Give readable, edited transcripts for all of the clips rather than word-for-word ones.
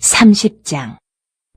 30장.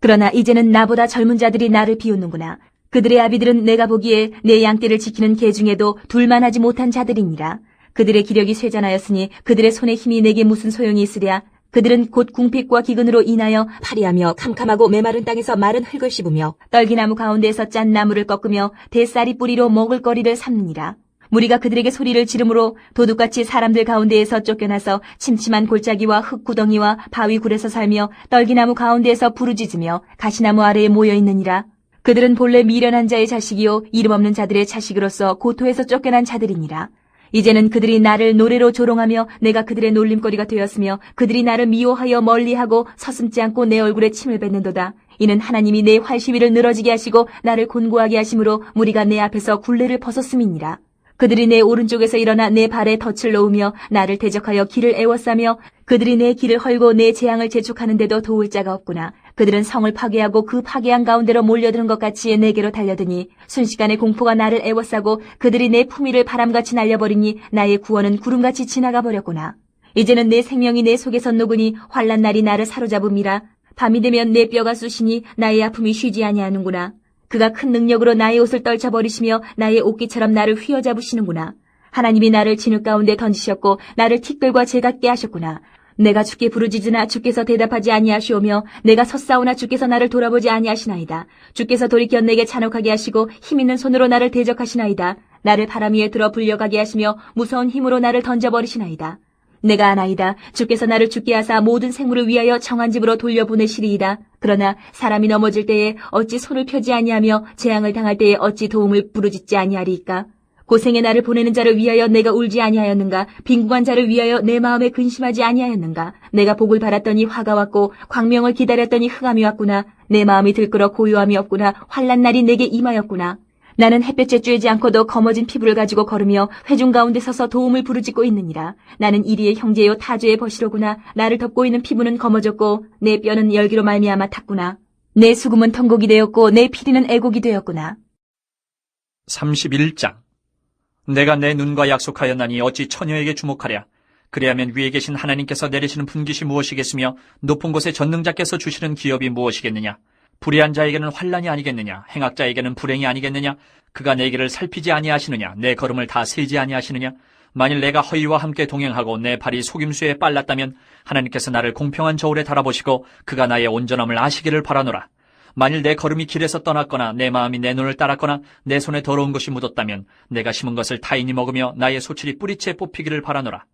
그러나 이제는 나보다 젊은 자들이 나를 비웃는구나. 그들의 아비들은 내가 보기에 내 양떼를 지키는 개 중에도 둘만 하지 못한 자들이니라. 그들의 기력이 쇠잔하였으니 그들의 손의 힘이 내게 무슨 소용이 있으랴. 그들은 곧 궁핍과 기근으로 인하여 파리하며 캄캄하고 메마른 땅에서 마른 흙을 씹으며 떨기나무 가운데에서 짠 나무를 꺾으며 대쌀이 뿌리로 먹을 거리를 삼느니라. 무리가 그들에게 소리를 지르므로 도둑같이 사람들 가운데에서 쫓겨나서 침침한 골짜기와 흙구덩이와 바위 굴에서 살며 떨기나무 가운데에서 부르짖으며 가시나무 아래에 모여 있느니라. 그들은 본래 미련한 자의 자식이요 이름 없는 자들의 자식으로서 고토에서 쫓겨난 자들이니라. 이제는 그들이 나를 노래로 조롱하며 내가 그들의 놀림거리가 되었으며 그들이 나를 미워하여 멀리하고 서슴지 않고 내 얼굴에 침을 뱉는도다. 이는 하나님이 내 활시위를 늘어지게 하시고 나를 곤고하게 하심으로 무리가 내 앞에서 굴레를 벗었음이니라. 그들이 내 오른쪽에서 일어나 내 발에 덫을 놓으며 나를 대적하여 길을 애워싸며 그들이 내 길을 헐고 내 재앙을 재촉하는데도 도울 자가 없구나. 그들은 성을 파괴하고 그 파괴한 가운데로 몰려드는 것 같이 내게로 달려드니 순식간에 공포가 나를 애워싸고 그들이 내 품위를 바람같이 날려버리니 나의 구원은 구름같이 지나가 버렸구나. 이제는 내 생명이 내 속에서 녹으니 환난 날이 나를 사로잡음이라. 밤이 되면 내 뼈가 쑤시니 나의 아픔이 쉬지 아니하는구나. 그가 큰 능력으로 나의 옷을 떨쳐버리시며 나의 옷깃처럼 나를 휘어잡으시는구나. 하나님이 나를 진흙 가운데 던지셨고 나를 티끌과 재같게 하셨구나. 내가 주께 부르짖으나 주께서 대답하지 아니하시오며 내가 섰사오나 주께서 나를 돌아보지 아니하시나이다. 주께서 돌이켜 내게 잔혹하게 하시고 힘있는 손으로 나를 대적하시나이다. 나를 바람 위에 들어 불려가게 하시며 무서운 힘으로 나를 던져버리시나이다. 내가 아나이다. 주께서 나를 죽게 하사 모든 생물을 위하여 정한 집으로 돌려보내시리이다. 그러나 사람이 넘어질 때에 어찌 손을 펴지 아니하며 재앙을 당할 때에 어찌 도움을 부르짖지 아니하리이까. 고생의 나를 보내는 자를 위하여 내가 울지 아니하였는가. 빈궁한 자를 위하여 내 마음에 근심하지 아니하였는가. 내가 복을 바랐더니 화가 왔고 광명을 기다렸더니 흑암이 왔구나. 내 마음이 들끓어 고요함이 없구나. 환난 날이 내게 임하였구나. 나는 햇볕에 쬐지 않고도 검어진 피부를 가지고 걸으며 회중 가운데 서서 도움을 부르짖고 있느니라. 나는 이리의 형제요 타주의 버시로구나. 나를 덮고 있는 피부는 검어졌고 내 뼈는 열기로 말미암아 탔구나. 내 수금은 통곡이 되었고 내 피리는 애곡이 되었구나. 31장. 내가 내 눈과 약속하였나니 어찌 처녀에게 주목하랴. 그리하면 위에 계신 하나님께서 내리시는 분깃이 무엇이겠으며 높은 곳에 전능자께서 주시는 기업이 무엇이겠느냐. 불의한 자에게는 환난이 아니겠느냐. 행악자에게는 불행이 아니겠느냐. 그가 내 길을 살피지 아니하시느냐. 내 걸음을 다 세지 아니하시느냐. 만일 내가 허위와 함께 동행하고 내 발이 속임수에 빨랐다면 하나님께서 나를 공평한 저울에 달아보시고 그가 나의 온전함을 아시기를 바라노라. 만일 내 걸음이 길에서 떠났거나 내 마음이 내 눈을 따랐거나 내 손에 더러운 것이 묻었다면 내가 심은 것을 타인이 먹으며 나의 소출이 뿌리채 뽑히기를 바라노라.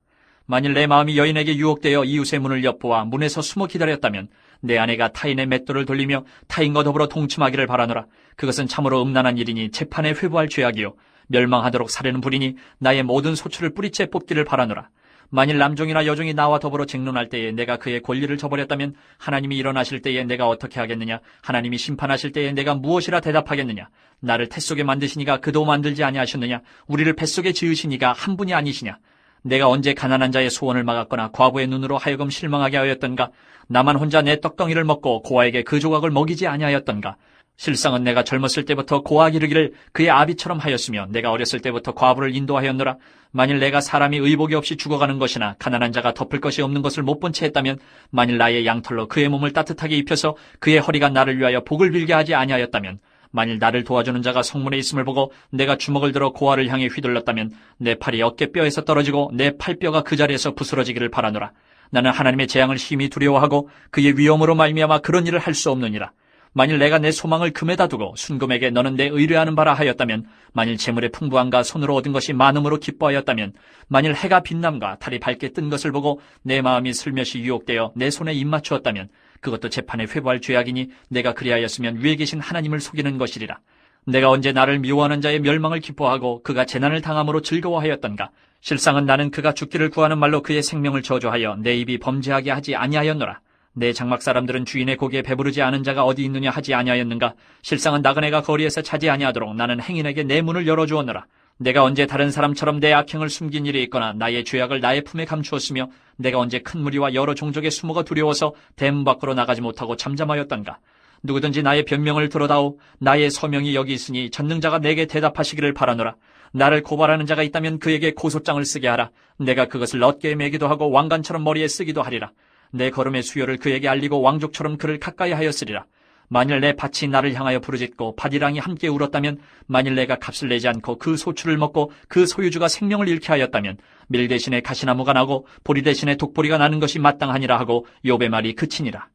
만일 내 마음이 여인에게 유혹되어 이웃의 문을 엿보아 문에서 숨어 기다렸다면 내 아내가 타인의 맷돌을 돌리며 타인과 더불어 동침하기를 바라노라. 그것은 참으로 음란한 일이니 재판에 회부할 죄악이요 멸망하도록 사르는 불이니 나의 모든 소출을 뿌리채 뽑기를 바라노라. 만일 남종이나 여종이 나와 더불어 쟁론할 때에 내가 그의 권리를 저버렸다면 하나님이 일어나실 때에 내가 어떻게 하겠느냐. 하나님이 심판하실 때에 내가 무엇이라 대답하겠느냐. 나를 태속에 만드시니가 그도 만들지 아니하셨느냐. 우리를 뱃속에 지으시니가 한 분이 아니시냐. 내가 언제 가난한 자의 소원을 막았거나 과부의 눈으로 하여금 실망하게 하였던가. 나만 혼자 내 떡덩이를 먹고 고아에게 그 조각을 먹이지 아니하였던가. 실상은 내가 젊었을 때부터 고아 기르기를 그의 아비처럼 하였으며 내가 어렸을 때부터 과부를 인도하였노라. 만일 내가 사람이 의복이 없이 죽어가는 것이나 가난한 자가 덮을 것이 없는 것을 못 본 채 했다면 만일 나의 양털로 그의 몸을 따뜻하게 입혀서 그의 허리가 나를 위하여 복을 빌게 하지 아니하였다면 만일 나를 도와주는 자가 성문에 있음을 보고 내가 주먹을 들어 고아를 향해 휘둘렀다면 내 팔이 어깨뼈에서 떨어지고 내 팔뼈가 그 자리에서 부스러지기를 바라노라. 나는 하나님의 재앙을 심히 두려워하고 그의 위엄으로 말미암아 그런 일을 할 수 없느니라. 만일 내가 내 소망을 금에다 두고 순금에게 너는 내 의뢰하는 바라 하였다면 만일 재물의 풍부함과 손으로 얻은 것이 많음으로 기뻐하였다면 만일 해가 빛남과 달이 밝게 뜬 것을 보고 내 마음이 슬며시 유혹되어 내 손에 입맞추었다면 그것도 재판에 회부할 죄악이니 내가 그리하였으면 위에 계신 하나님을 속이는 것이리라. 내가 언제 나를 미워하는 자의 멸망을 기뻐하고 그가 재난을 당함으로 즐거워하였던가. 실상은 나는 그가 죽기를 구하는 말로 그의 생명을 저주하여 내 입이 범죄하게 하지 아니하였노라. 내 장막 사람들은 주인의 고기에 배부르지 않은 자가 어디 있느냐 하지 아니하였는가. 실상은 나그네가 거리에서 자지 아니하도록 나는 행인에게 내 문을 열어주었노라. 내가 언제 다른 사람처럼 내 악행을 숨긴 일이 있거나 나의 죄악을 나의 품에 감추었으며 내가 언제 큰 무리와 여러 종족의 수모가 두려워서 대문 밖으로 나가지 못하고 잠잠하였던가. 누구든지 나의 변명을 들어다오. 나의 서명이 여기 있으니 전능자가 내게 대답하시기를 바라노라. 나를 고발하는 자가 있다면 그에게 고소장을 쓰게 하라. 내가 그것을 럿개에 매기도 하고 왕관처럼 머리에 쓰기도 하리라. 내 걸음의 수요를 그에게 알리고 왕족처럼 그를 가까이 하였으리라. 만일 내 밭이 나를 향하여 부르짖고 밭이랑이 함께 울었다면, 만일 내가 값을 내지 않고 그 소출을 먹고 그 소유주가 생명을 잃게 하였다면, 밀 대신에 가시나무가 나고 보리 대신에 독보리가 나는 것이 마땅하니라 하고 욥의 말이 그치니라.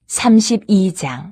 32장.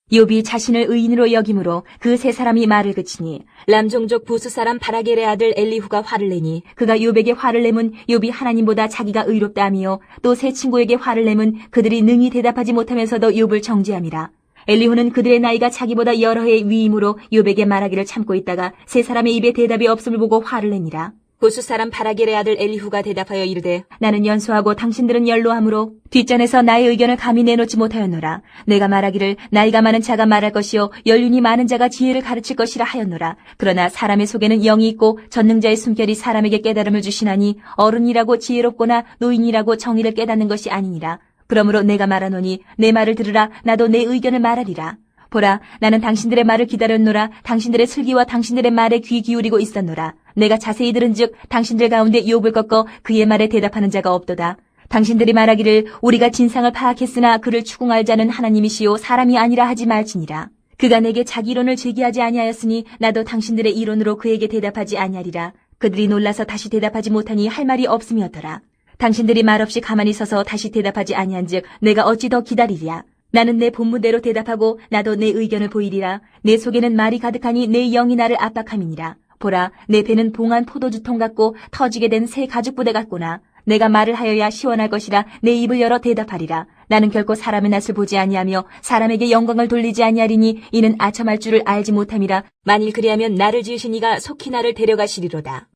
욥이 자신을 의인으로 여김으로 그 세 사람이 말을 그치니 람종족 부스 사람 바라겔의 아들 엘리후가 화를 내니, 그가 욥에게 화를 내면 욥이 하나님보다 자기가 의롭다 하며, 또 세 친구에게 화를 내면 그들이 능히 대답하지 못하면서도 욥을 정죄함이라. 엘리후는 그들의 나이가 자기보다 여러 해의 위임으로 욥에게 말하기를 참고 있다가 세 사람의 입에 대답이 없음을 보고 화를 내니라. 부스 사람 바라겔의 아들 엘리후가 대답하여 이르되, 나는 연소하고 당신들은 연로함으로 뒷전에서 나의 의견을 감히 내놓지 못하였노라. 내가 말하기를 나이가 많은 자가 말할 것이요 연륜이 많은 자가 지혜를 가르칠 것이라 하였노라. 그러나 사람의 속에는 영이 있고 전능자의 숨결이 사람에게 깨달음을 주시나니, 어른이라고 지혜롭거나 노인이라고 정의를 깨닫는 것이 아니니라. 그러므로 내가 말하노니 내 말을 들으라. 나도 내 의견을 말하리라. 보라, 나는 당신들의 말을 기다렸노라. 당신들의 슬기와 당신들의 말에 귀 기울이고 있었노라. 내가 자세히 들은즉 당신들 가운데 욥을 꺾어 그의 말에 대답하는 자가 없도다. 당신들이 말하기를 우리가 진상을 파악했으나 그를 추궁할 자는 하나님이시요 사람이 아니라 하지 말지니라. 그가 내게 자기 이론을 제기하지 아니하였으니 나도 당신들의 이론으로 그에게 대답하지 아니하리라. 그들이 놀라서 다시 대답하지 못하니 할 말이 없음이었더라. 당신들이 말없이 가만히 서서 다시 대답하지 아니한즉 내가 어찌 더 기다리랴. 나는 내 본문대로 대답하고 나도 내 의견을 보이리라. 내 속에는 말이 가득하니 내 영이 나를 압박함이니라. 보라, 내 배는 봉한 포도주통 같고 터지게 된 새 가죽부대 같구나. 내가 말을 하여야 시원할 것이라 내 입을 열어 대답하리라. 나는 결코 사람의 낯을 보지 아니하며 사람에게 영광을 돌리지 아니하리니 이는 아첨할 줄을 알지 못함이라. 만일 그리하면 나를 지으신 이가 속히 나를 데려가시리로다.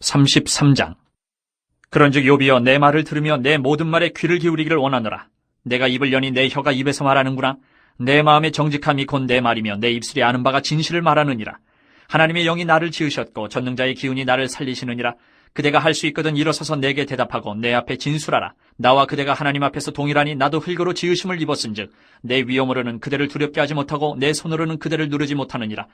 33장. 그런즉 욥이여, 내 말을 들으며 내 모든 말에 귀를 기울이기를 원하노라. 내가 입을 여니 내 혀가 입에서 말하는구나. 내 마음의 정직함이 곧 내 말이며 내 입술이 아는 바가 진실을 말하느니라. 하나님의 영이 나를 지으셨고 전능자의 기운이 나를 살리시느니라. 그대가 할 수 있거든 일어서서 내게 대답하고 내 앞에 진술하라. 나와 그대가 하나님 앞에서 동일하니 나도 흙으로 지으심을 입었은즉 내 위엄으로는 그대를 두렵게 하지 못하고 내 손으로는 그대를 누르지 못하느니라.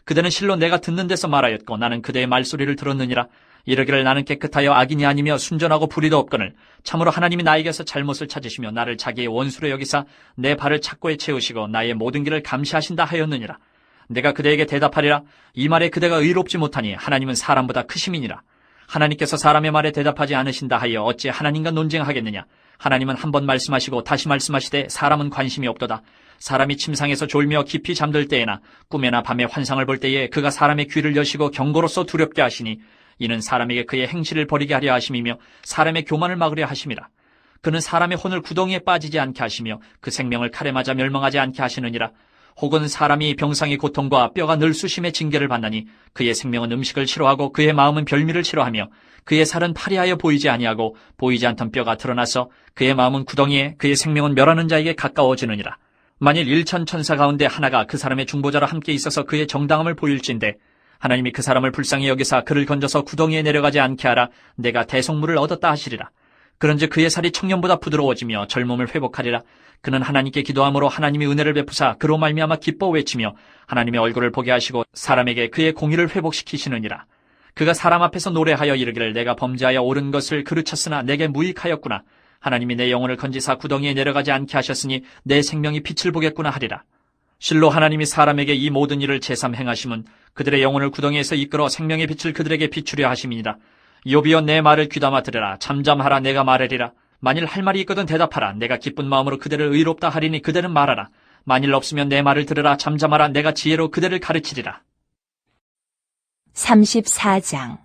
그대는 실로 내가 듣는 데서 말하였고 나는 그대의 말소리를 들었느니라. 이르기를 나는 깨끗하여 악인이 아니며 순전하고 불의도 없거늘 참으로 하나님이 나에게서 잘못을 찾으시며 나를 자기의 원수로 여기사 내 발을 착고에 채우시고 나의 모든 길을 감시하신다 하였느니라. 내가 그대에게 대답하리라. 이 말에 그대가 의롭지 못하니 하나님은 사람보다 크심이니라. 하나님께서 사람의 말에 대답하지 않으신다 하여 어찌 하나님과 논쟁하겠느냐. 하나님은 한 번 말씀하시고 다시 말씀하시되 사람은 관심이 없도다. 사람이 침상에서 졸며 깊이 잠들 때에나 꿈에나 밤에 환상을 볼 때에 그가 사람의 귀를 여시고 경고로서 두렵게 하시니, 이는 사람에게 그의 행실을 버리게 하려 하심이며 사람의 교만을 막으려 하심이라. 그는 사람의 혼을 구덩이에 빠지지 않게 하시며 그 생명을 칼에 맞아 멸망하지 않게 하시느니라. 혹은 사람이 병상의 고통과 뼈가 늘쑤심의 징계를 받나니 그의 생명은 음식을 싫어하고 그의 마음은 별미를 싫어하며 그의 살은 파리하여 보이지 아니하고 보이지 않던 뼈가 드러나서 그의 마음은 구덩이에 그의 생명은 멸하는 자에게 가까워지느니라. 만일 1천 천사 가운데 하나가 그 사람의 중보자로 함께 있어서 그의 정당함을 보일진대 하나님이 그 사람을 불쌍히 여기사 그를 건져서 구덩이에 내려가지 않게 하라. 내가 대속물을 얻었다 하시리라. 그런즉 그의 살이 청년보다 부드러워지며 젊음을 회복하리라. 그는 하나님께 기도함으로 하나님이 은혜를 베푸사 그로 말미암아 기뻐 외치며 하나님의 얼굴을 보게 하시고 사람에게 그의 공의를 회복시키시느니라. 그가 사람 앞에서 노래하여 이르기를 내가 범죄하여 옳은 것을 그르쳤으나 내게 무익하였구나. 하나님이 내 영혼을 건지사 구덩이에 내려가지 않게 하셨으니 내 생명이 빛을 보겠구나 하리라. 실로 하나님이 사람에게 이 모든 일을 제삼 행하심은 그들의 영혼을 구덩이에서 이끌어 생명의 빛을 그들에게 비추려 하심이니라. 욥이여, 내 말을 귀담아 들으라. 잠잠하라. 내가 말하리라. 만일 할 말이 있거든 대답하라. 내가 기쁜 마음으로 그대를 의롭다 하리니 그대는 말하라. 만일 없으면 내 말을 들으라. 잠잠하라. 내가 지혜로 그대를 가르치리라. 34장.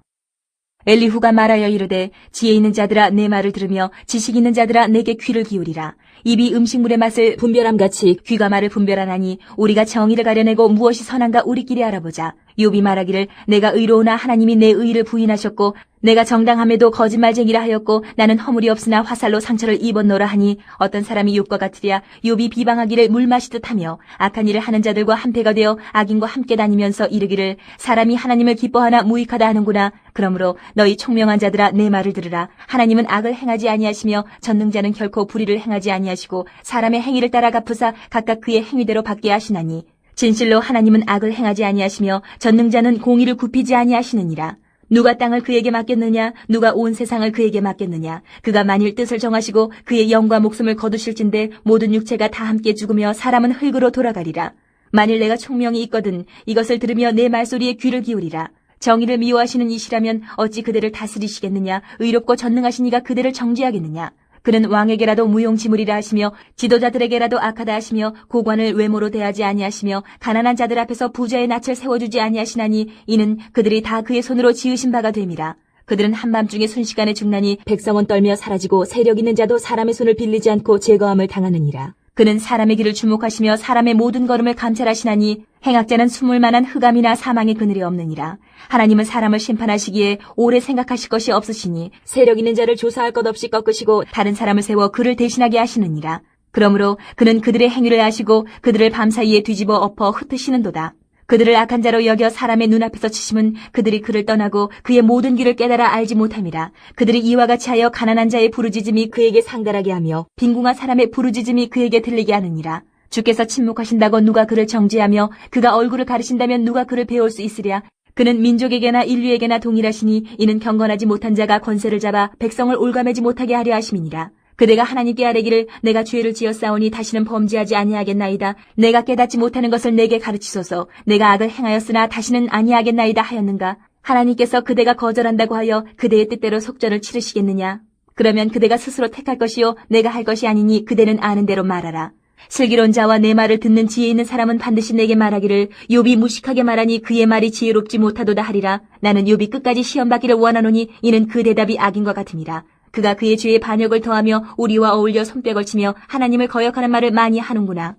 엘리후가 말하여 이르되 지혜 있는 자들아 내 말을 들으며 지식 있는 자들아 내게 귀를 기울이라. 입이 음식물의 맛을 분별함같이 귀가 말을 분별하나니 우리가 정의를 가려내고 무엇이 선한가 우리끼리 알아보자. 욥이 말하기를 내가 의로우나 하나님이 내 의를 부인하셨고 내가 정당함에도 거짓말쟁이라 하였고 나는 허물이 없으나 화살로 상처를 입었노라 하니, 어떤 사람이 욥과 같으랴. 욥이 비방하기를 물 마시듯 하며 악한 일을 하는 자들과 한패가 되어 악인과 함께 다니면서 이르기를 사람이 하나님을 기뻐하나 무익하다 하는구나. 그러므로 너희 총명한 자들아 내 말을 들으라. 하나님은 악을 행하지 아니하시며 전능자는 결코 불의를 행하지 아니하시고 사람의 행위를 따라 갚으사 각각 그의 행위대로 받게 하시나니, 진실로 하나님은 악을 행하지 아니하시며 전능자는 공의를 굽히지 아니하시느니라. 누가 땅을 그에게 맡겼느냐? 누가 온 세상을 그에게 맡겼느냐? 그가 만일 뜻을 정하시고 그의 영과 목숨을 거두실진대 모든 육체가 다 함께 죽으며 사람은 흙으로 돌아가리라. 만일 내가 총명이 있거든 이것을 들으며 내 말소리에 귀를 기울이라. 정의를 미워하시는 이시라면 어찌 그대를 다스리시겠느냐? 의롭고 전능하신 이가 그대를 정죄하겠느냐? 그는 왕에게라도 무용지물이라 하시며 지도자들에게라도 악하다 하시며 고관을 외모로 대하지 아니하시며 가난한 자들 앞에서 부자의 낯을 세워주지 아니하시나니 이는 그들이 다 그의 손으로 지으신 바가 됨이라. 그들은 한밤중에 순식간에 죽나니 백성은 떨며 사라지고 세력 있는 자도 사람의 손을 빌리지 않고 제거함을 당하느니라. 그는 사람의 길을 주목하시며 사람의 모든 걸음을 감찰하시나니 행악자는 숨을 만한 흑암이나 사망의 그늘이 없느니라. 하나님은 사람을 심판하시기에 오래 생각하실 것이 없으시니 세력 있는 자를 조사할 것 없이 꺾으시고 다른 사람을 세워 그를 대신하게 하시느니라. 그러므로 그는 그들의 행위를 아시고 그들을 밤사이에 뒤집어 엎어 흩으시는도다. 그들을 악한 자로 여겨 사람의 눈앞에서 치심은 그들이 그를 떠나고 그의 모든 길을 깨달아 알지 못함이라. 그들이 이와 같이 하여 가난한 자의 부르짖음이 그에게 상달하게 하며 빈궁한 사람의 부르짖음이 그에게 들리게 하느니라. 주께서 침묵하신다고 누가 그를 정죄하며 그가 얼굴을 가리신다면 누가 그를 배울 수 있으랴. 그는 민족에게나 인류에게나 동일하시니 이는 경건하지 못한 자가 권세를 잡아 백성을 올가매지 못하게 하려 하심이니라. 그대가 하나님께 아뢰기를 내가 죄를 지었사오니 다시는 범죄하지 아니하겠나이다. 내가 깨닫지 못하는 것을 내게 가르치소서. 내가 악을 행하였으나 다시는 아니하겠나이다 하였는가. 하나님께서 그대가 거절한다고 하여 그대의 뜻대로 속전을 치르시겠느냐. 그러면 그대가 스스로 택할 것이요 내가 할 것이 아니니 그대는 아는 대로 말하라. 슬기로운 자와 내 말을 듣는 지혜 있는 사람은 반드시 내게 말하기를 욥이 무식하게 말하니 그의 말이 지혜롭지 못하도다 하리라. 나는 욥이 끝까지 시험받기를 원하노니 이는 그 대답이 악인과 같음이라. 그가 그의 죄에 반역을 더하며 우리와 어울려 손뼉을 치며 하나님을 거역하는 말을 많이 하는구나.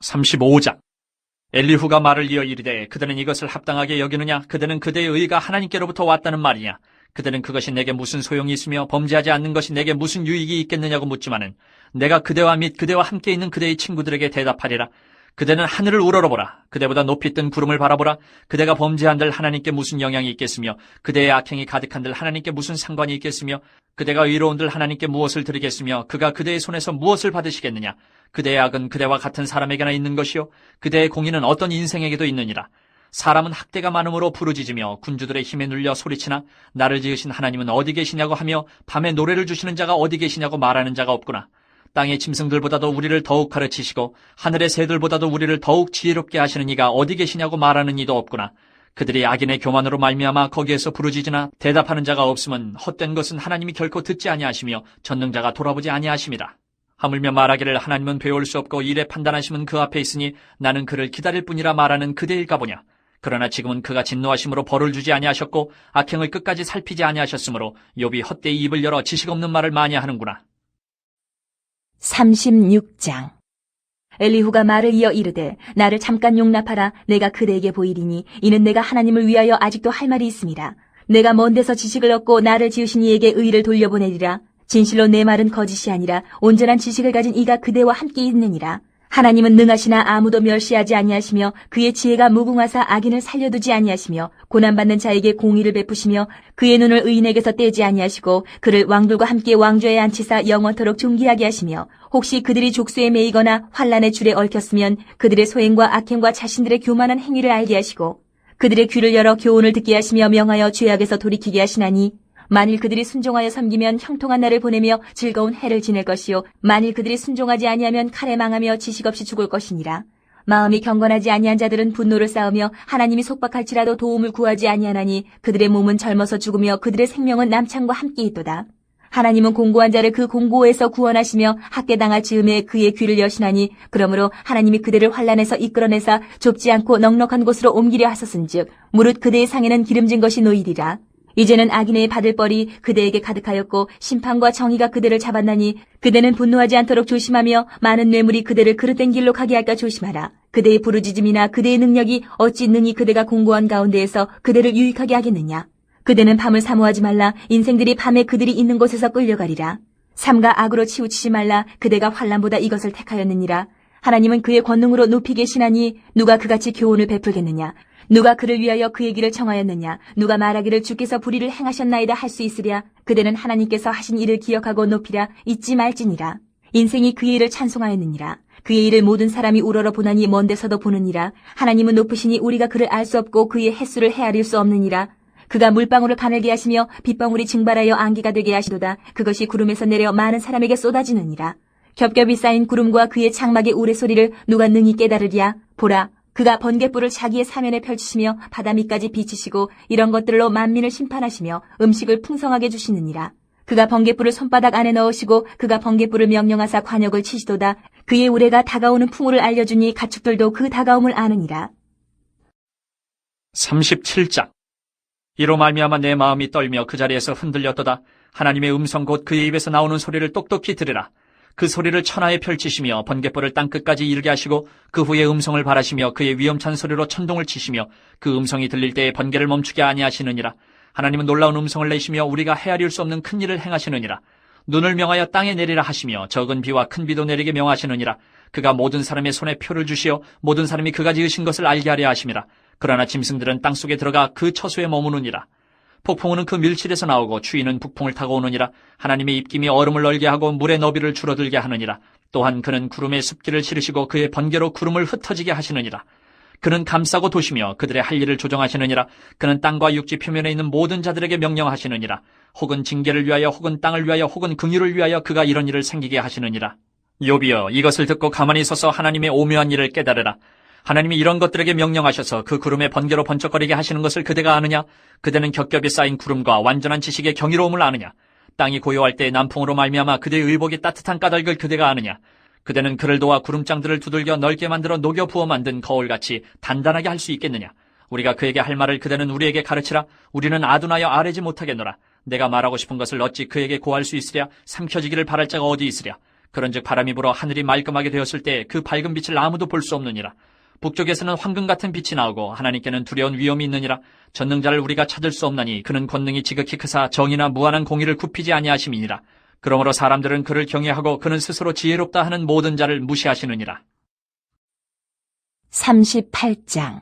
35장. 엘리후가 말을 이어 이르되 그들은 이것을 합당하게 여기느냐? 그들은 그대의 의가 하나님께로부터 왔다는 말이냐? 그들은 그것이 내게 무슨 소용이 있으며 범죄하지 않는 것이 내게 무슨 유익이 있겠느냐고 묻지만은 내가 그대와 및 그대와 함께 있는 그대의 친구들에게 대답하리라. 그대는 하늘을 우러러보라. 그대보다 높이 뜬 구름을 바라보라. 그대가 범죄한들 하나님께 무슨 영향이 있겠으며 그대의 악행이 가득한들 하나님께 무슨 상관이 있겠으며 그대가 의로운들 하나님께 무엇을 드리겠으며 그가 그대의 손에서 무엇을 받으시겠느냐. 그대의 악은 그대와 같은 사람에게나 있는 것이요 그대의 공의는 어떤 인생에게도 있느니라. 사람은 학대가 많음으로 부르짖으며 군주들의 힘에 눌려 소리치나 나를 지으신 하나님은 어디 계시냐고 하며 밤에 노래를 주시는 자가 어디 계시냐고 말하는 자가 없구나. 땅의 짐승들보다도 우리를 더욱 가르치시고 하늘의 새들보다도 우리를 더욱 지혜롭게 하시는 이가 어디 계시냐고 말하는 이도 없구나. 그들이 악인의 교만으로 말미암아 거기에서 부르짖으나 대답하는 자가 없음은 헛된 것은 하나님이 결코 듣지 아니하시며 전능자가 돌아보지 아니하심이라. 하물며 말하기를 하나님은 배울 수 없고 일에 판단하심은 그 앞에 있으니 나는 그를 기다릴 뿐이라 말하는 그대일까 보냐. 그러나 지금은 그가 진노하심으로 벌을 주지 아니하셨고 악행을 끝까지 살피지 아니하셨으므로 욥이 헛되이 입을 열어 지식 없는 말을 많이 하는구나. 36장. 엘리후가 말을 이어 이르되 나를 잠깐 용납하라. 내가 그대에게 보이리니 이는 내가 하나님을 위하여 아직도 할 말이 있습니다. 내가 먼 데서 지식을 얻고 나를 지으신 이에게 의를 돌려보내리라. 진실로 내 말은 거짓이 아니라 온전한 지식을 가진 이가 그대와 함께 있느니라. 하나님은 능하시나 아무도 멸시하지 아니하시며 그의 지혜가 무궁하사 악인을 살려두지 아니하시며 고난받는 자에게 공의를 베푸시며 그의 눈을 의인에게서 떼지 아니하시고 그를 왕들과 함께 왕좌에 앉히사 영원토록 존귀하게 하시며 혹시 그들이 족쇄에 매이거나 환란의 줄에 얽혔으면 그들의 소행과 악행과 자신들의 교만한 행위를 알게 하시고 그들의 귀를 열어 교훈을 듣게 하시며 명하여 죄악에서 돌이키게 하시나니 만일 그들이 순종하여 섬기면 형통한 날을 보내며 즐거운 해를 지낼 것이요 만일 그들이 순종하지 아니하면 칼에 망하며 지식 없이 죽을 것이니라. 마음이 경건하지 아니한 자들은 분노를 쌓으며 하나님이 속박할지라도 도움을 구하지 아니하나니 그들의 몸은 젊어서 죽으며 그들의 생명은 남창과 함께 있도다. 하나님은 공고한 자를 그 공고에서 구원하시며 학대당할 즈음에 그의 귀를 여시나니 그러므로 하나님이 그들을 환란에서 이끌어내사 좁지 않고 넉넉한 곳으로 옮기려 하셨은즉 무릇 그대의 상에는 기름진 것이 놓이리라. 이제는 악인의 받을 벌이 그대에게 가득하였고 심판과 정의가 그대를 잡았나니 그대는 분노하지 않도록 조심하며 많은 뇌물이 그대를 그릇된 길로 가게 할까 조심하라. 그대의 부르짖음이나 그대의 능력이 어찌 능히 그대가 공고한 가운데에서 그대를 유익하게 하겠느냐. 그대는 밤을 사모하지 말라. 인생들이 밤에 그들이 있는 곳에서 끌려가리라. 삼가 악으로 치우치지 말라. 그대가 환난보다 이것을 택하였느니라. 하나님은 그의 권능으로 높이 계시나니 누가 그같이 교훈을 베풀겠느냐. 누가 그를 위하여 그의 길을 청하였느냐. 누가 말하기를 주께서 불의를 행하셨나이다 할 수 있으랴. 그대는 하나님께서 하신 일을 기억하고 높이라. 잊지 말지니라. 인생이 그의 일을 찬송하였느니라. 그의 일을 모든 사람이 우러러 보나니 먼 데서도 보느니라. 하나님은 높으시니 우리가 그를 알 수 없고 그의 횟수를 헤아릴 수 없느니라. 그가 물방울을 가늘게 하시며 빗방울이 증발하여 안개가 되게 하시도다. 그것이 구름에서 내려 많은 사람에게 쏟아지느니라. 겹겹이 쌓인 구름과 그의 장막의 우레소리를 누가 능히 깨달으랴. 보라, 그가 번갯불을 자기의 사면에 펼치시며 바다 밑까지 비치시고 이런 것들로 만민을 심판하시며 음식을 풍성하게 주시느니라. 그가 번갯불을 손바닥 안에 넣으시고 그가 번갯불을 명령하사 관역을 치시도다. 그의 우레가 다가오는 풍우를 알려주니 가축들도 그 다가옴을 아느니라. 37장. 이로 말미암아 내 마음이 떨며 그 자리에서 흔들렸도다. 하나님의 음성 곧 그의 입에서 나오는 소리를 똑똑히 들으라. 그 소리를 천하에 펼치시며 번갯불을 땅끝까지 이르게 하시고 그 후에 음성을 발하시며 그의 위험찬 소리로 천둥을 치시며 그 음성이 들릴 때에 번개를 멈추게 아니하시느니라. 하나님은 놀라운 음성을 내시며 우리가 헤아릴 수 없는 큰 일을 행하시느니라. 눈을 명하여 땅에 내리라 하시며 적은 비와 큰 비도 내리게 명하시느니라. 그가 모든 사람의 손에 표를 주시어 모든 사람이 그가 지으신 것을 알게 하려 하심이라. 그러나 짐승들은 땅속에 들어가 그 처소에 머무느니라. 폭풍우는 그 밀실에서 나오고 추위는 북풍을 타고 오느니라. 하나님의 입김이 얼음을 얼게 하고 물의 너비를 줄어들게 하느니라. 또한 그는 구름에 습기를 실으시고 그의 번개로 구름을 흩어지게 하시느니라. 그는 감싸고 도시며 그들의 할 일을 조정하시느니라. 그는 땅과 육지 표면에 있는 모든 자들에게 명령하시느니라. 혹은 징계를 위하여 혹은 땅을 위하여 혹은 긍휼을 위하여 그가 이런 일을 생기게 하시느니라. 욥이여, 이것을 듣고 가만히 서서 하나님의 오묘한 일을 깨달으라. 하나님이 이런 것들에게 명령하셔서 그 구름에 번개로 번쩍거리게 하시는 것을 그대가 아느냐? 그대는 겹겹이 쌓인 구름과 완전한 지식의 경이로움을 아느냐? 땅이 고요할 때 남풍으로 말미암아 그대의 의복이 따뜻한 까닭을 그대가 아느냐? 그대는 그를 도와 구름장들을 두들겨 넓게 만들어 녹여 부어 만든 거울같이 단단하게 할 수 있겠느냐? 우리가 그에게 할 말을 그대는 우리에게 가르치라. 우리는 아둔하여 아뢰지 못하겠노라. 내가 말하고 싶은 것을 어찌 그에게 고할 수 있으랴? 삼켜지기를 바랄 자가 어디 있으랴? 그런즉 바람이 불어 하늘이 말끔하게 되었을 때 그 밝은 빛을 아무도 볼 수 없느니라. 북쪽에서는 황금 같은 빛이 나오고 하나님께는 두려운 위험이 있느니라. 전능자를 우리가 찾을 수 없나니 그는 권능이 지극히 크사 정의나 무한한 공의를 굽히지 아니하심이니라. 그러므로 사람들은 그를 경외하고 그는 스스로 지혜롭다 하는 모든 자를 무시하시느니라. 38장.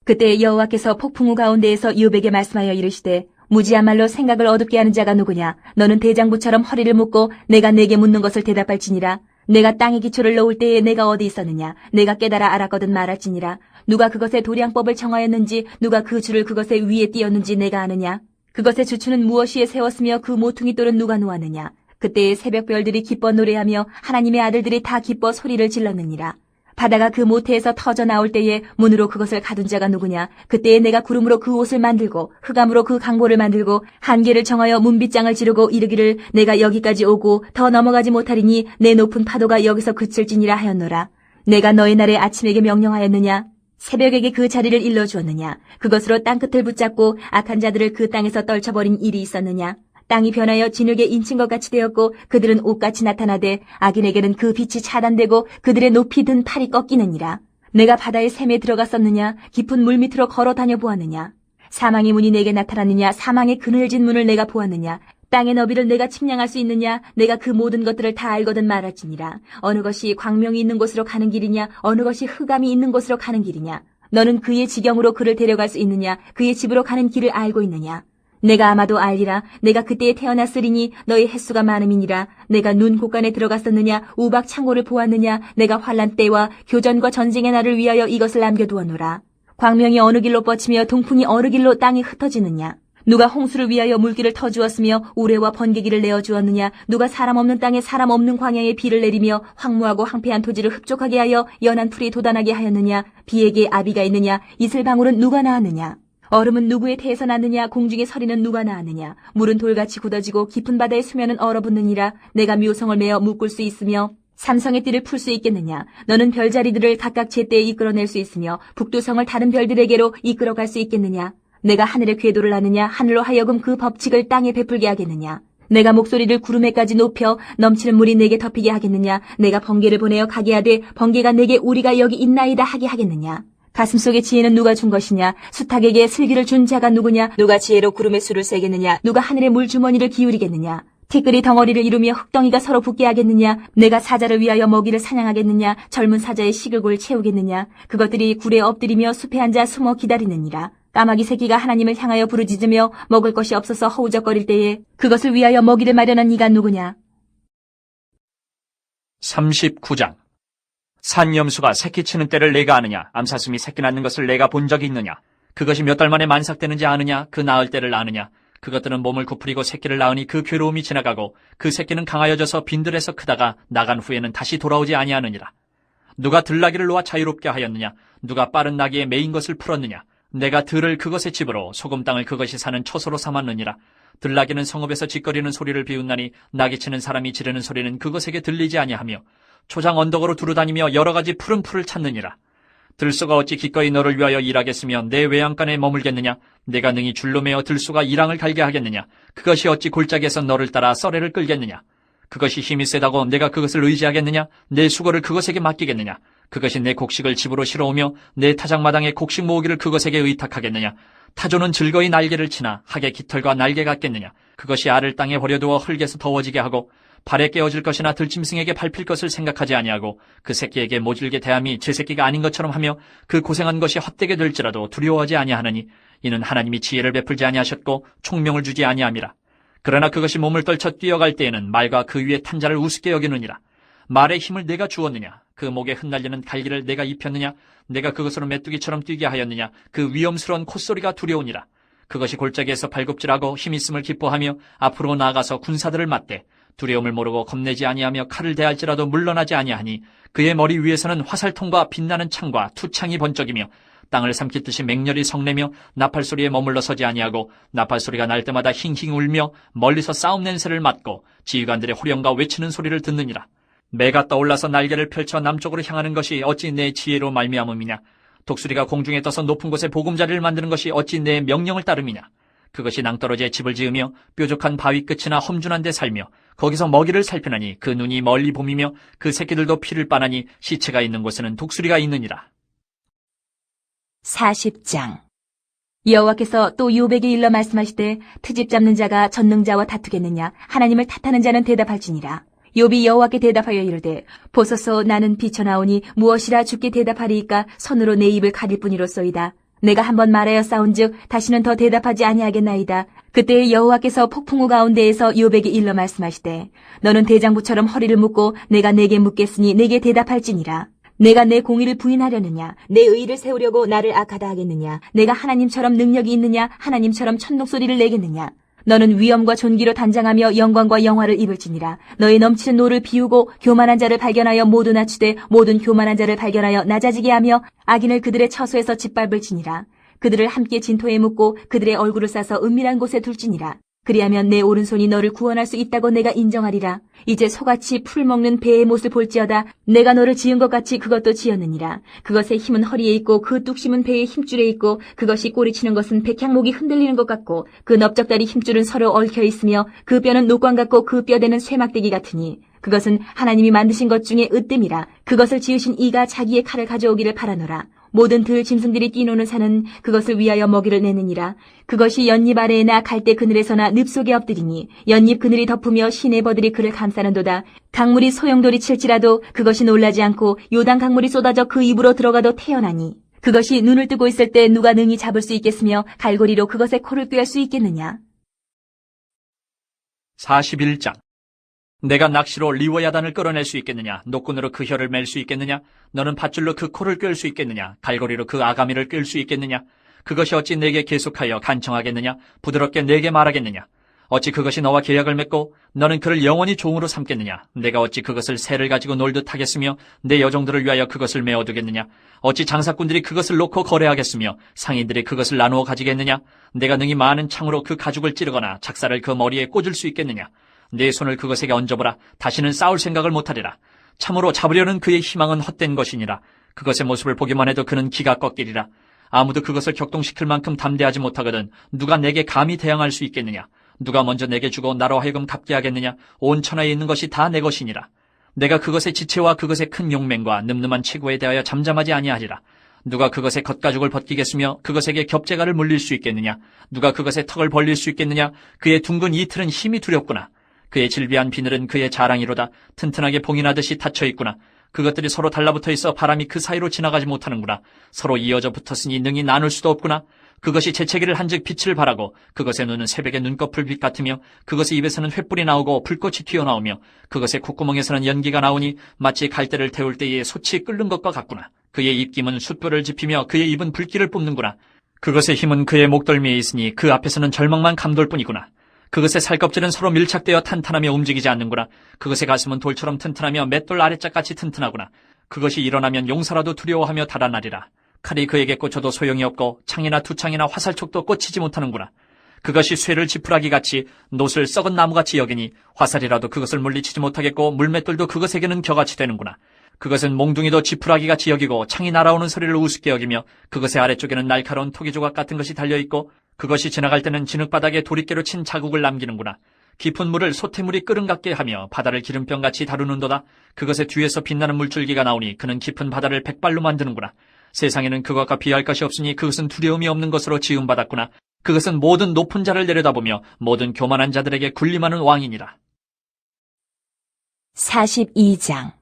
그때 여호와께서 폭풍우 가운데에서 욥에게 말씀하여 이르시되 무지한 말로 생각을 어둡게 하는 자가 누구냐? 너는 대장부처럼 허리를 묶고 내가 내게 묻는 것을 대답할지니라. 내가 땅에 기초를 놓을 때에 내가 어디 있었느냐? 내가 깨달아 알았거든 말할지니라. 누가 그것의 도량법을 정하였는지 누가 그 줄을 그것의 위에 띄었는지 내가 아느냐? 그것의 주추는 무엇이에 세웠으며 그 모퉁이 돌은 누가 놓았느냐? 그때의 새벽별들이 기뻐 노래하며 하나님의 아들들이 다 기뻐 소리를 질렀느니라. 바다가 그 모태에서 터져 나올 때에 문으로 그것을 가둔 자가 누구냐? 그때에 내가 구름으로 그 옷을 만들고 흑암으로 그 강보를 만들고 한계를 정하여 문빗장을 지르고 이르기를 내가 여기까지 오고 더 넘어가지 못하리니 내 높은 파도가 여기서 그칠지니라 하였노라. 내가 너희 날에 아침에게 명령하였느냐? 새벽에게 그 자리를 일러주었느냐? 그것으로 땅끝을 붙잡고 악한 자들을 그 땅에서 떨쳐버린 일이 있었느냐? 땅이 변하여 진흙에 인친 것 같이 되었고 그들은 옷같이 나타나되 악인에게는 그 빛이 차단되고 그들의 높이 든 팔이 꺾이느니라. 내가 바다의 샘에 들어갔었느냐? 깊은 물 밑으로 걸어 다녀 보았느냐? 사망의 문이 내게 나타났느냐? 사망의 그늘진 문을 내가 보았느냐? 땅의 너비를 내가 침량할 수 있느냐? 내가 그 모든 것들을 다 알거든 말할지니라. 어느 것이 광명이 있는 곳으로 가는 길이냐? 어느 것이 흑암이 있는 곳으로 가는 길이냐? 너는 그의 지경으로 그를 데려갈 수 있느냐? 그의 집으로 가는 길을 알고 있느냐? 내가 아마도 알리라. 내가 그때에 태어났으리니 너희 횟수가 많음이니라. 내가 눈 곳간에 들어갔었느냐? 우박 창고를 보았느냐? 내가 환란 때와 교전과 전쟁의 날을 위하여 이것을 남겨두었노라. 광명이 어느 길로 뻗치며 동풍이 어느 길로 땅에 흩어지느냐? 누가 홍수를 위하여 물길을 터주었으며 우레와 번개기를 내어주었느냐? 누가 사람 없는 땅에 사람 없는 광야에 비를 내리며 황무하고 황폐한 토지를 흡족하게 하여 연한 풀이 돋아나게 하였느냐? 비에게 아비가 있느냐? 이슬방울은 누가 낳았느냐? 얼음은 누구의 태에서 났느냐? 공중의 서리는 누가 낳았느냐? 물은 돌같이 굳어지고 깊은 바다의 수면은 얼어붙느니라. 내가 묘성을 메어 묶을 수 있으며 삼성의 띠를 풀 수 있겠느냐? 너는 별자리들을 각각 제때에 이끌어낼 수 있으며 북두성을 다른 별들에게로 이끌어갈 수 있겠느냐? 내가 하늘의 궤도를 아느냐? 하늘로 하여금 그 법칙을 땅에 베풀게 하겠느냐? 내가 목소리를 구름에까지 높여 넘치는 물이 내게 덮이게 하겠느냐? 내가 번개를 보내어 가게 하되 번개가 내게 우리가 여기 있나이다 하게 하겠느냐? 가슴속의 지혜는 누가 준 것이냐? 수탉에게 슬기를 준 자가 누구냐? 누가 지혜로 구름의 수를 세겠느냐? 누가 하늘의 물주머니를 기울이겠느냐? 티끌이 덩어리를 이루며 흙덩이가 서로 붙게 하겠느냐? 내가 사자를 위하여 먹이를 사냥하겠느냐? 젊은 사자의 식욕을 채우겠느냐? 그것들이 굴에 엎드리며 숲에 앉아 숨어 기다리느니라. 까마귀 새끼가 하나님을 향하여 부르짖으며 먹을 것이 없어서 허우적거릴 때에 그것을 위하여 먹이를 마련한 이가 누구냐? 39장. 산염수가 새끼치는 때를 내가 아느냐? 암사슴이 새끼 낳는 것을 내가 본 적이 있느냐? 그것이 몇 달 만에 만삭되는지 아느냐? 그 낳을 때를 아느냐? 그것들은 몸을 구부리고 새끼를 낳으니 그 괴로움이 지나가고 그 새끼는 강하여져서 빈들에서 크다가 나간 후에는 다시 돌아오지 아니하느니라. 누가 들나귀를 놓아 자유롭게 하였느냐? 누가 빠른 나귀에 매인 것을 풀었느냐? 내가 들을 그것의 집으로 소금 땅을 그것이 사는 처소로 삼았느니라. 들나귀는 성읍에서 짓거리는 소리를 비웃나니 나귀치는 사람이 지르는 소리는 그것에게 들리지 아니하며 초장 언덕으로 두루다니며 여러 가지 푸른 풀을 찾느니라. 들소가 어찌 기꺼이 너를 위하여 일하겠으며 내 외양간에 머물겠느냐? 내가 능히 줄로 매어 들소가 이랑을 갈게 하겠느냐? 그것이 어찌 골짜기에서 너를 따라 썰애를 끌겠느냐? 그것이 힘이 세다고 내가 그것을 의지하겠느냐? 내 수고를 그것에게 맡기겠느냐? 그것이 내 곡식을 집으로 실어오며 내 타작마당에 곡식 모으기를 그것에게 의탁하겠느냐? 타조는 즐거이 날개를 치나 학의 깃털과 날개 같겠느냐? 그것이 알을 땅에 버려두어 흙에서 더워지게 하고 발에 깨어질 것이나 들짐승에게 밟힐 것을 생각하지 아니하고 그 새끼에게 모질게 대함이 제 새끼가 아닌 것처럼 하며 그 고생한 것이 헛되게 될지라도 두려워하지 아니하느니 이는 하나님이 지혜를 베풀지 아니하셨고 총명을 주지 아니함이라. 그러나 그것이 몸을 떨쳐 뛰어갈 때에는 말과 그 위에 탄 자를 우습게 여기느니라. 말의 힘을 내가 주었느냐? 그 목에 흩날리는 갈기를 내가 입혔느냐? 내가 그것으로 메뚜기처럼 뛰게 하였느냐? 그 위험스러운 콧소리가 두려우니라. 그것이 골짜기에서 발굽질하고 힘있음을 기뻐하며 앞으로 나아가서 군사들을 맞대 두려움을 모르고 겁내지 아니하며 칼을 대할지라도 물러나지 아니하니 그의 머리 위에서는 화살통과 빛나는 창과 투창이 번쩍이며 땅을 삼킬 듯이 맹렬히 성내며 나팔소리에 머물러 서지 아니하고 나팔소리가 날 때마다 힝힝 울며 멀리서 싸움 냄새를 맡고 지휘관들의 호령과 외치는 소리를 듣느니라. 매가 떠올라서 날개를 펼쳐 남쪽으로 향하는 것이 어찌 내 지혜로 말미암음이냐? 독수리가 공중에 떠서 높은 곳에 보금자리를 만드는 것이 어찌 내 명령을 따름이냐? 그것이 낭떠러지에 집을 지으며 뾰족한 바위 끝이나 험준한 데 살며 거기서 먹이를 살피나니 그 눈이 멀리 봄이며 그 새끼들도 피를 빠나니 시체가 있는 곳에는 독수리가 있느니라. 40장. 여호와께서 또 욥에게 일러 말씀하시되 트집 잡는 자가 전능자와 다투겠느냐? 하나님을 탓하는 자는 대답할지니라. 욥이 여호와께 대답하여 이르되 보소서 나는 비쳐나오니 무엇이라 주께 대답하리이까? 손으로 내 입을 가릴 뿐이로소이다. 내가 한번 말하여 싸운즉 다시는 더 대답하지 아니하겠나이다. 그때 여호와께서 폭풍우 가운데에서 욥에게 일러 말씀하시되 너는 대장부처럼 허리를 묶고 내가 내게 묻겠으니 내게 대답할지니라. 내가 내 공의를 부인하려느냐? 내 의를 세우려고 나를 악하다 하겠느냐? 내가 하나님처럼 능력이 있느냐? 하나님처럼 천둥소리를 내겠느냐? 너는 위엄과 존귀로 단장하며 영광과 영화를 입을지니라. 너의 넘치는 노를 비우고 교만한 자를 발견하여 모두 낮추되 모든 교만한 자를 발견하여 낮아지게 하며 악인을 그들의 처소에서 짓밟을지니라. 그들을 함께 진토에 묻고 그들의 얼굴을 싸서 은밀한 곳에 둘지니라. 그리하면 내 오른손이 너를 구원할 수 있다고 내가 인정하리라. 이제 소같이 풀 먹는 배의 못을 볼지어다. 내가 너를 지은 것 같이 그것도 지었느니라. 그것의 힘은 허리에 있고 그 뚝심은 배의 힘줄에 있고 그것이 꼬리치는 것은 백향목이 흔들리는 것 같고 그 넓적다리 힘줄은 서로 얽혀 있으며 그 뼈는 녹광 같고 그 뼈대는 쇠막대기 같으니 그것은 하나님이 만드신 것 중에 으뜸이라. 그것을 지으신 이가 자기의 칼을 가져오기를 바라노라. 모든 들 짐승들이 뛰노는 산은 그것을 위하여 먹이를 내느니라. 그것이 연잎 아래에나 갈대 그늘에서나 늪 속에 엎드리니 연잎 그늘이 덮으며 시내버들이 그를 감싸는도다. 강물이 소용돌이 칠지라도 그것이 놀라지 않고 요단 강물이 쏟아져 그 입으로 들어가도 태어나니 그것이 눈을 뜨고 있을 때 누가 능히 잡을 수 있겠으며 갈고리로 그것의 코를 꿰할 수 있겠느냐. 41장. 내가 낚시로 리워야단을 끌어낼 수 있겠느냐? 노끈으로 그 혀를 맬 수 있겠느냐? 너는 밧줄로 그 코를 꿰을 수 있겠느냐? 갈고리로 그 아가미를 꿰을 수 있겠느냐? 그것이 어찌 내게 계속하여 간청하겠느냐? 부드럽게 내게 말하겠느냐? 어찌 그것이 너와 계약을 맺고 너는 그를 영원히 종으로 삼겠느냐? 내가 어찌 그것을 새를 가지고 놀듯 하겠으며 내 여종들을 위하여 그것을 메어두겠느냐? 어찌 장사꾼들이 그것을 놓고 거래하겠으며 상인들이 그것을 나누어 가지겠느냐? 내가 능히 많은 창으로 그 가죽을 찌르거나 작사를 그 머리에 꽂을 수 있겠느냐? 내 손을 그것에게 얹어보라. 다시는 싸울 생각을 못하리라. 참으로 잡으려는 그의 희망은 헛된 것이니라. 그것의 모습을 보기만 해도 그는 기가 꺾이리라. 아무도 그것을 격동시킬 만큼 담대하지 못하거든 누가 내게 감히 대항할 수 있겠느냐? 누가 먼저 내게 주고 나로 하여금 갚게 하겠느냐? 온 천하에 있는 것이 다 내 것이니라. 내가 그것의 지체와 그것의 큰 용맹과 늠름한 체구에 대하여 잠잠하지 아니하리라. 누가 그것의 겉가죽을 벗기겠으며 그것에게 겹재가를 물릴 수 있겠느냐? 누가 그것의 턱을 벌릴 수 있겠느냐? 그의 둥근 이틀은 힘이 두렵구나. 그의 질비한 비늘은 그의 자랑이로다. 튼튼하게 봉인하듯이 닫혀 있구나. 그것들이 서로 달라붙어 있어 바람이 그 사이로 지나가지 못하는구나. 서로 이어져 붙었으니 능히 나눌 수도 없구나. 그것이 재채기를 한즉 빛을 발하고 그것의 눈은 새벽의 눈꺼풀 빛 같으며 그것의 입에서는 횃불이 나오고 불꽃이 튀어나오며 그것의 콧구멍에서는 연기가 나오니 마치 갈대를 태울 때에 솥이 끓는 것과 같구나. 그의 입김은 숯불을 지피며 그의 입은 불길을 뿜는구나. 그것의 힘은 그의 목덜미에 있으니 그 앞에서는 절망만 감돌 뿐이구나. 그것의 살껍질은 서로 밀착되어 탄탄하며 움직이지 않는구나. 그것의 가슴은 돌처럼 튼튼하며 맷돌 아래짝같이 튼튼하구나. 그것이 일어나면 용사라도 두려워하며 달아나리라. 칼이 그에게 꽂혀도 소용이 없고 창이나 두창이나 화살촉도 꽂히지 못하는구나. 그것이 쇠를 지푸라기같이 놋을 썩은 나무같이 여기니 화살이라도 그것을 물리치지 못하겠고 물맷돌도 그것에게는 겨같이 되는구나. 그것은 몽둥이도 지푸라기같이 여기고 창이 날아오는 소리를 우습게 여기며 그것의 아래쪽에는 날카로운 토기조각 같은 것이 달려있고 그것이 지나갈 때는 진흙바닥에 도리깨로 친 자국을 남기는구나. 깊은 물을 솥태물이 끓음 같게 하며 바다를 기름병같이 다루는도다. 그것의 뒤에서 빛나는 물줄기가 나오니 그는 깊은 바다를 백발로 만드는구나. 세상에는 그것과 비할 것이 없으니 그것은 두려움이 없는 것으로 지음받았구나. 그것은 모든 높은 자를 내려다보며 모든 교만한 자들에게 군림하는 왕이니라. 42장.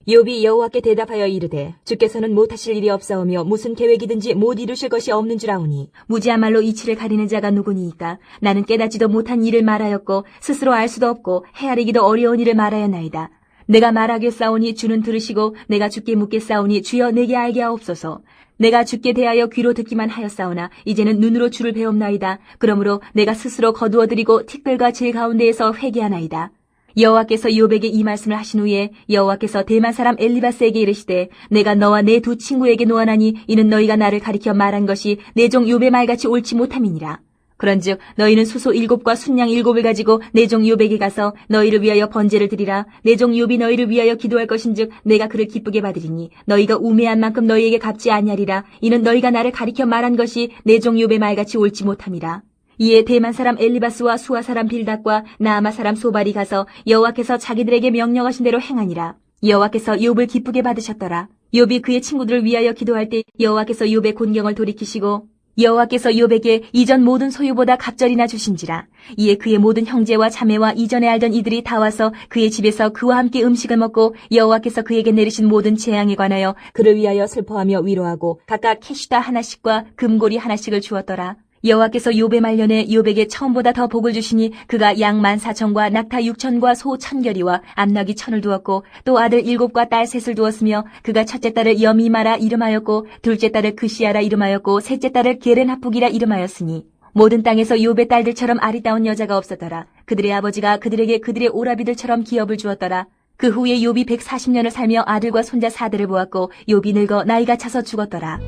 욥이 여호와께 대답하여 이르되 주께서는 못하실 일이 없사오며 무슨 계획이든지 못 이루실 것이 없는 줄 아오니 무지한 말로 이치를 가리는 자가 누구니이까. 나는 깨닫지도 못한 일을 말하였고 스스로 알 수도 없고 헤아리기도 어려운 일을 말하였나이다. 내가 말하겠사오니 주는 들으시고 내가 주께 묻겠사오니 주여 내게 알게 하옵소서. 내가 주께 대하여 귀로 듣기만 하였사오나 이제는 눈으로 주를 배옵나이다. 그러므로 내가 스스로 거두어드리고 티끌과 질 가운데에서 회개하나이다. 여호와께서 욥에게 이 말씀을 하신 후에 여호와께서 대만 사람 엘리바스에게 이르시되 내가 너와 내 두 친구에게 노하나니 이는 너희가 나를 가리켜 말한 것이 내 종 욥의 말같이 옳지 못함이니라. 그런즉 너희는 수소 7과 순양 7을 가지고 내 종 욥에게 가서 너희를 위하여 번제를 드리라. 내 종 욥이 너희를 위하여 기도할 것인즉 내가 그를 기쁘게 받으리니 너희가 우매한 만큼 너희에게 갚지 아니하리라. 이는 너희가 나를 가리켜 말한 것이 내 종 욥의 말같이 옳지 못함이라. 이에 대만 사람 엘리바스와 수아 사람 빌닷과 나아마 사람 소발이 가서 여호와께서 자기들에게 명령하신 대로 행하니라. 여호와께서 욥을 기쁘게 받으셨더라. 욥이 그의 친구들을 위하여 기도할 때 여호와께서 욥의 곤경을 돌이키시고 여호와께서 욥에게 이전 모든 소유보다 갑절이나 주신지라. 이에 그의 모든 형제와 자매와 이전에 알던 이들이 다 와서 그의 집에서 그와 함께 음식을 먹고 여호와께서 그에게 내리신 모든 재앙에 관하여 그를 위하여 슬퍼하며 위로하고 각각 캐시다 하나씩과 금고리 하나씩을 주었더라. 여호와께서 욥의 말년에 욥에게 처음보다 더 복을 주시니 그가 양 14,000과 낙타 6,000과 소 1,000결이와 암나귀 1,000을 두었고 또 아들 7과 딸 3을 두었으며 그가 첫째 딸을 여미마라 이름하였고 둘째 딸을 그시아라 이름하였고 셋째 딸을 게렌하북이라 이름하였으니 모든 땅에서 욥의 딸들처럼 아리따운 여자가 없었더라. 그들의 아버지가 그들에게 그들의 오라비들처럼 기업을 주었더라. 그 후에 욥이 140년을 살며 아들과 손자 4대를 보았고 욥이 늙어 나이가 차서 죽었더라.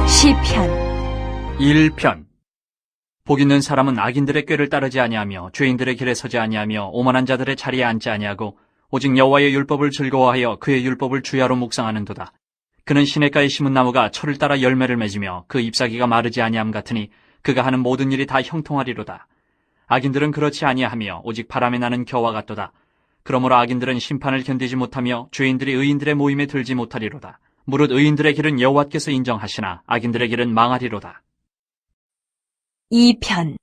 시편 1편. 복 있는 사람은 악인들의 꾀를 따르지 아니하며 죄인들의 길에 서지 아니하며 오만한 자들의 자리에 앉지 아니하고 오직 여호와의 율법을 즐거워하여 그의 율법을 주야로 묵상하는도다. 그는 시냇가에 심은 나무가 철을 따라 열매를 맺으며 그 잎사귀가 마르지 아니함 같으니 그가 하는 모든 일이 다 형통하리로다. 악인들은 그렇지 아니하며 오직 바람에 나는 겨와 같도다. 그러므로 악인들은 심판을 견디지 못하며 죄인들이 의인들의 모임에 들지 못하리로다. 무릇 의인들의 길은 여호와께서 인정하시나 악인들의 길은 망하리로다. 2편.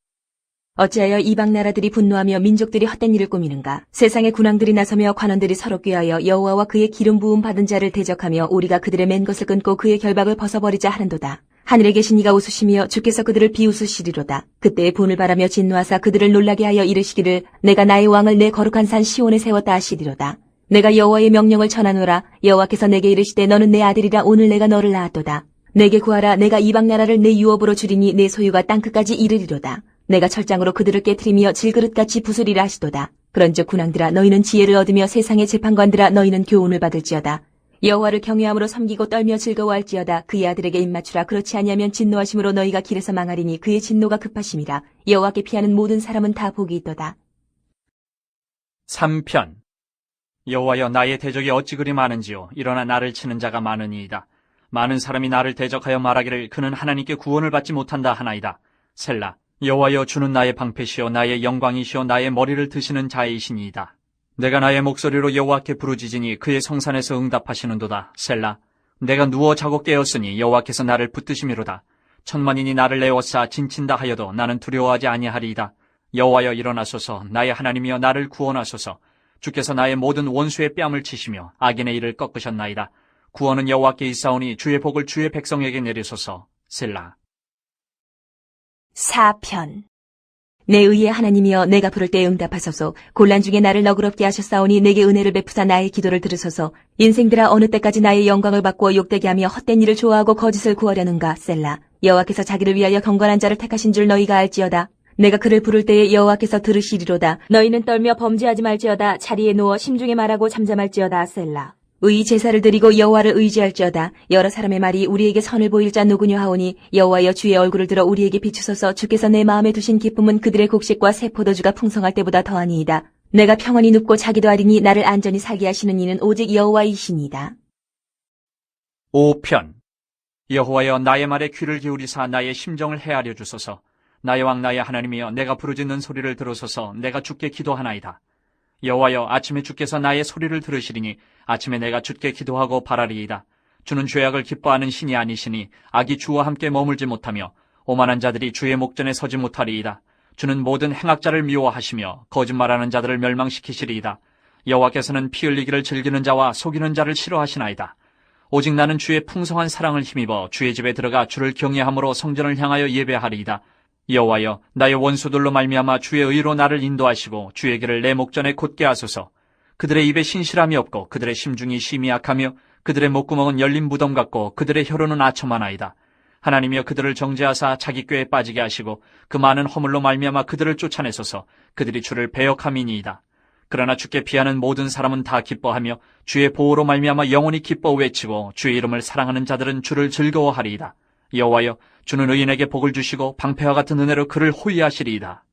어찌하여 이방 나라들이 분노하며 민족들이 헛된 일을 꾸미는가? 세상의 군왕들이 나서며 관원들이 서로 꾀하여 여호와와 그의 기름 부음 받은 자를 대적하며 우리가 그들의 맨 것을 끊고 그의 결박을 벗어버리자 하는도다. 하늘에 계신 이가 웃으시며 주께서 그들을 비웃으시리로다. 그때에 분을 바라며 진노하사 그들을 놀라게 하여 이르시기를 내가 나의 왕을 내 거룩한 산 시온에 세웠다 하시리로다. 내가 여호와의 명령을 전하노라. 여호와께서 내게 이르시되 너는 내 아들이라 오늘 내가 너를 낳았도다. 내게 구하라. 내가 이방 나라를 내 유업으로 주리니 내 소유가 땅끝까지 이르리로다. 내가 철장으로 그들을 깨트리며 질그릇같이 부수리라 하시도다. 그런즉 군왕들아 너희는 지혜를 얻으며 세상의 재판관들아 너희는 교훈을 받을지어다. 여호와를 경외함으로 섬기고 떨며 즐거워할지어다. 그의 아들에게 입맞추라. 그렇지 아니하면 진노하심으로 너희가 길에서 망하리니 그의 진노가 급하심이라. 여호와께 피하는 모든 사람은 다 복이 있도다. 3편. 여호와여 나의 대적이 어찌 그리 많은지요. 일어나 나를 치는 자가 많으니이다. 많은 사람이 나를 대적하여 말하기를 그는 하나님께 구원을 받지 못한다 하나이다. 셀라. 여호와여 주는 나의 방패시요 나의 영광이시요 나의 머리를 드시는 자이시니이다. 내가 나의 목소리로 여호와께 부르짖으니 그의 성산에서 응답하시는도다. 셀라. 내가 누워 자고 깨었으니 여호와께서 나를 붙드심이로다. 천만인이 나를 내어싸 진친다 하여도 나는 두려워하지 아니하리이다. 여호와여 일어나소서. 나의 하나님이여 나를 구원하소서. 주께서 나의 모든 원수의 뺨을 치시며 악인의 일을 꺾으셨나이다. 구원은 여호와께 있사오니 주의 복을 주의 백성에게 내리소서. 셀라. 4편. 내 의의 하나님이여 내가 부를 때 응답하소서. 곤란 중에 나를 너그럽게 하셨사오니 내게 은혜를 베푸사 나의 기도를 들으소서. 인생들아 어느 때까지 나의 영광을 받고 욕되게 하며 헛된 일을 좋아하고 거짓을 구하려는가. 셀라. 여호와께서 자기를 위하여 경건한 자를 택하신 줄 너희가 알지어다. 내가 그를 부를 때에 여호와께서 들으시리로다. 너희는 떨며 범죄하지 말지어다. 자리에 누워 심중에 말하고 잠잠할지어다. 셀라. 의 제사를 드리고 여호와를 의지할지어다. 여러 사람의 말이 우리에게 선을 보일 자 누구냐 하오니 여호와여 주의 얼굴을 들어 우리에게 비추소서. 주께서 내 마음에 두신 기쁨은 그들의 곡식과 새 포도주가 풍성할 때보다 더하니이다. 내가 평안히 눕고 자기도 아리니 나를 안전히 살게 하시는 이는 오직 여호와이시니이다. 5편. 여호와여 나의 말에 귀를 기울이사 나의 심정을 헤아려 주소서. 나의 왕 나의 하나님이여 내가 부르짖는 소리를 들으소서. 내가 주께 기도하나이다. 여호와여 아침에 주께서 나의 소리를 들으시리니 아침에 내가 주께 기도하고 바라리이다. 주는 죄악을 기뻐하는 신이 아니시니 악이 주와 함께 머물지 못하며 오만한 자들이 주의 목전에 서지 못하리이다. 주는 모든 행악자를 미워하시며 거짓말하는 자들을 멸망시키시리이다. 여호와께서는 피 흘리기를 즐기는 자와 속이는 자를 싫어하시나이다. 오직 나는 주의 풍성한 사랑을 힘입어 주의 집에 들어가 주를 경외함으로 성전을 향하여 예배하리이다. 여호와여 나의 원수들로 말미암아 주의 의로 나를 인도하시고 주의 길을 내 목전에 곧게 하소서. 그들의 입에 신실함이 없고 그들의 심중이 심히 약하며 그들의 목구멍은 열린 무덤 같고 그들의 혀로는 아첨하나이다. 하나님이여 그들을 정죄하사 자기 꾀에 빠지게 하시고 그 많은 허물로 말미암아 그들을 쫓아내소서. 그들이 주를 배역함이니이다. 그러나 주께 피하는 모든 사람은 다 기뻐하며 주의 보호로 말미암아 영원히 기뻐 외치고 주의 이름을 사랑하는 자들은 주를 즐거워하리이다. 여호와여 주는 의인에게 복을 주시고 방패와 같은 은혜로 그를 호위하시리이다.